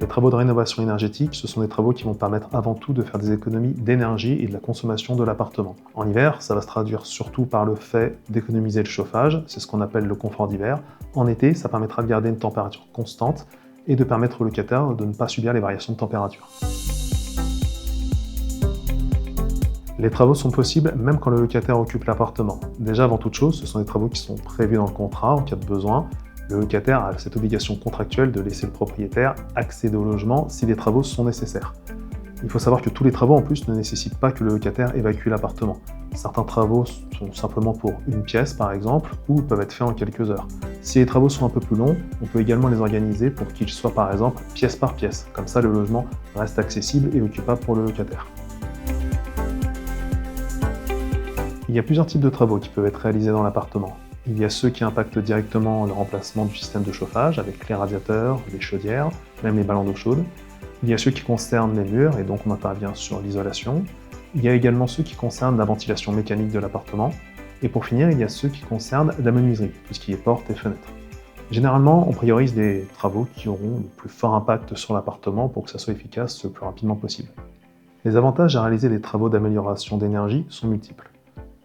Les travaux de rénovation énergétique, ce sont des travaux qui vont permettre avant tout de faire des économies d'énergie et de la consommation de l'appartement. En hiver, ça va se traduire surtout par le fait d'économiser le chauffage, c'est ce qu'on appelle le confort d'hiver. En été, ça permettra de garder une température constante et de permettre au locataire de ne pas subir les variations de température. Les travaux sont possibles même quand le locataire occupe l'appartement. Déjà, avant toute chose, ce sont des travaux qui sont prévus dans le contrat en cas de besoin. Le locataire a cette obligation contractuelle de laisser le propriétaire accéder au logement si les travaux sont nécessaires. Il faut savoir que tous les travaux en plus ne nécessitent pas que le locataire évacue l'appartement. Certains travaux sont simplement pour une pièce par exemple, ou peuvent être faits en quelques heures. Si les travaux sont un peu plus longs, on peut également les organiser pour qu'ils soient par exemple pièce par pièce. Comme ça, le logement reste accessible et occupable pour le locataire. Il y a plusieurs types de travaux qui peuvent être réalisés dans l'appartement. Il y a ceux qui impactent directement le remplacement du système de chauffage avec les radiateurs, les chaudières, même les ballons d'eau chaude. Il y a ceux qui concernent les murs et donc on intervient sur l'isolation. Il y a également ceux qui concernent la ventilation mécanique de l'appartement. Et pour finir, il y a ceux qui concernent la menuiserie, tout ce qui est portes et fenêtres. Généralement, on priorise des travaux qui auront le plus fort impact sur l'appartement pour que ça soit efficace le plus rapidement possible. Les avantages à réaliser des travaux d'amélioration d'énergie sont multiples.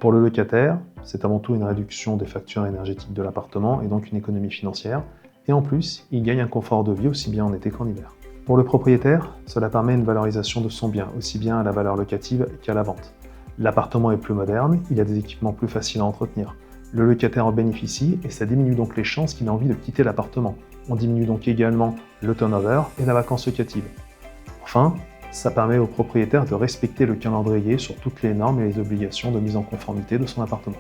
Pour le locataire, c'est avant tout une réduction des factures énergétiques de l'appartement et donc une économie financière. Et en plus, il gagne un confort de vie aussi bien en été qu'en hiver. Pour le propriétaire, cela permet une valorisation de son bien, aussi bien à la valeur locative qu'à la vente. L'appartement est plus moderne, il a des équipements plus faciles à entretenir. Le locataire en bénéficie et ça diminue donc les chances qu'il ait envie de quitter l'appartement. On diminue donc également le turnover et la vacance locative. Enfin, ça permet au propriétaire de respecter le calendrier sur toutes les normes et les obligations de mise en conformité de son appartement.